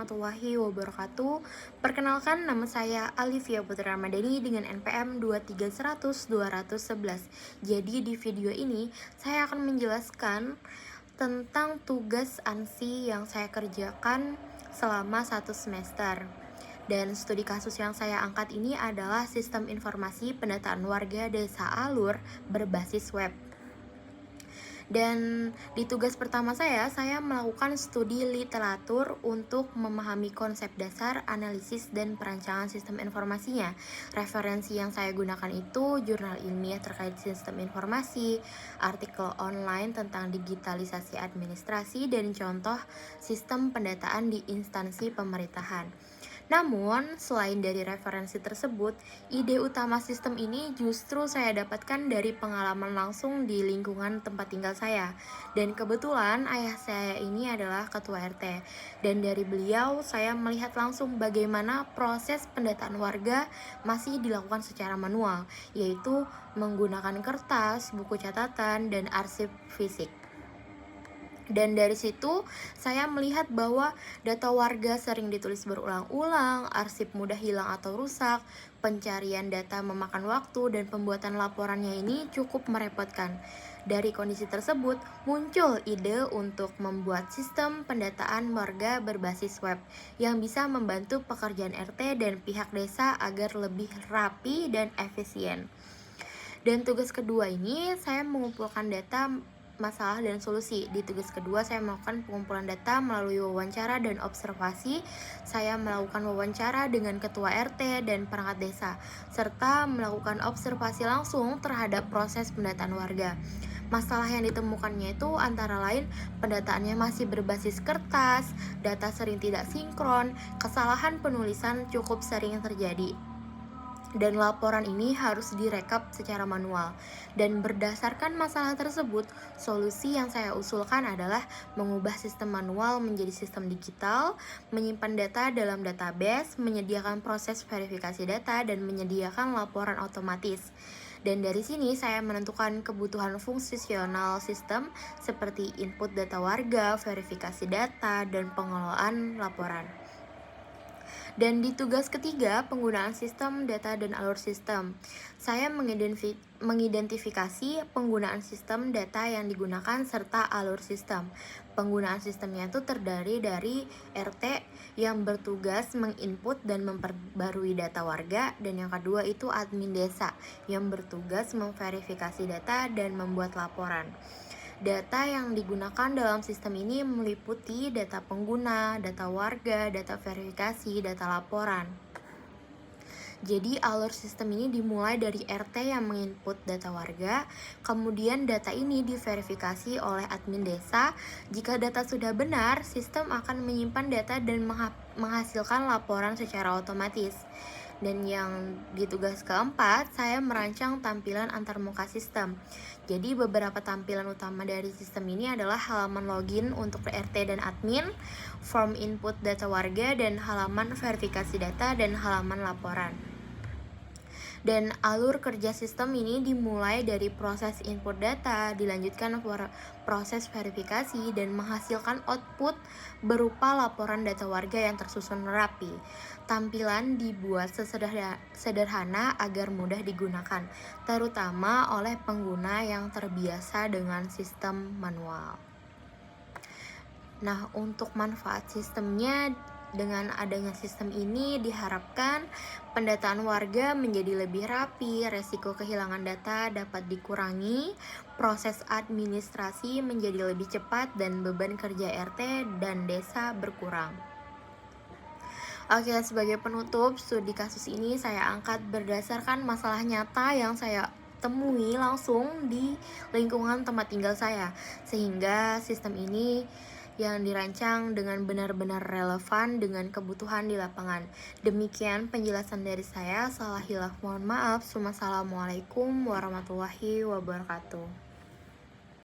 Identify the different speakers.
Speaker 1: warahmatullahi wabarakatuh. Perkenalkan, nama saya Alivia Putri Ramadhani dengan NPM 23100-211. Jadi di video ini saya akan menjelaskan tentang tugas ANSI yang saya kerjakan selama 1 semester. Dan studi kasus yang saya angkat ini adalah Sistem Informasi Pendataan Warga Desa Alur berbasis web. Dan di tugas pertama saya melakukan studi literatur untuk memahami konsep dasar, analisis, dan perancangan sistem informasinya. Referensi yang saya gunakan itu jurnal ilmiah terkait sistem informasi, artikel online tentang digitalisasi administrasi, dan contoh sistem pendataan di instansi pemerintahan. Namun, selain dari referensi tersebut, ide utama sistem ini justru saya dapatkan dari pengalaman langsung di lingkungan tempat tinggal saya. Dan kebetulan ayah saya ini adalah ketua RT. Dan dari beliau, saya melihat langsung bagaimana proses pendataan warga masih dilakukan secara manual, yaitu menggunakan kertas, buku catatan, dan arsip fisik. Dan dari situ saya melihat bahwa data warga sering ditulis berulang-ulang, arsip mudah hilang atau rusak, pencarian data memakan waktu, dan pembuatan laporannya ini cukup merepotkan. Dari kondisi tersebut, muncul ide untuk membuat sistem pendataan warga berbasis web yang bisa membantu pekerjaan RT dan pihak desa agar lebih rapi dan efisien. Dan tugas kedua ini saya mengumpulkan data masalah dan solusi. Di tugas kedua saya melakukan pengumpulan data melalui wawancara dan observasi. Saya melakukan wawancara dengan ketua RT dan perangkat desa, serta melakukan observasi langsung terhadap proses pendataan warga. Masalah yang ditemukannya itu antara lain pendataannya masih berbasis kertas, data sering tidak sinkron, kesalahan penulisan cukup sering terjadi, dan laporan ini harus direkap secara manual. Dan berdasarkan masalah tersebut, solusi yang saya usulkan adalah mengubah sistem manual menjadi sistem digital, menyimpan data dalam database, menyediakan proses verifikasi data, dan menyediakan laporan otomatis. Dan dari sini saya menentukan kebutuhan fungsional sistem seperti input data warga, verifikasi data, dan pengelolaan laporan. Dan di tugas ketiga, penggunaan sistem data dan alur sistem. Saya mengidentifikasi penggunaan sistem data yang digunakan serta alur sistem. Penggunaan sistemnya itu terdiri dari RT yang bertugas menginput dan memperbarui data warga, dan yang kedua itu admin desa yang bertugas memverifikasi data dan membuat laporan. Data yang digunakan dalam sistem ini meliputi data pengguna, data warga, data verifikasi, data laporan. Jadi alur sistem ini dimulai dari RT yang menginput data warga, kemudian data ini diverifikasi oleh admin desa. Jika data sudah benar, sistem akan menyimpan data dan menghasilkan laporan secara otomatis. Dan yang di tugas keempat, saya merancang tampilan antarmuka sistem. Jadi beberapa tampilan utama dari sistem ini adalah halaman login untuk RT dan admin, form input data warga, dan halaman verifikasi data dan halaman laporan. Dan alur kerja sistem ini dimulai dari proses input data, dilanjutkan proses verifikasi, dan menghasilkan output berupa laporan data warga yang tersusun rapi. Tampilan dibuat sederhana agar mudah digunakan, terutama oleh pengguna yang terbiasa dengan sistem manual. Nah, untuk manfaat sistemnya, dengan adanya sistem ini diharapkan pendataan warga menjadi lebih rapi, resiko kehilangan data dapat dikurangi, proses administrasi menjadi lebih cepat, dan beban kerja RT dan desa berkurang. Oke, sebagai penutup, studi kasus ini saya angkat berdasarkan masalah nyata yang saya temui langsung di lingkungan tempat tinggal saya, sehingga sistem ini yang dirancang dengan benar-benar relevan dengan kebutuhan di lapangan. Demikian penjelasan dari saya. Salah hilaf mohon maaf. Wassalamualaikum warahmatullahi wabarakatuh.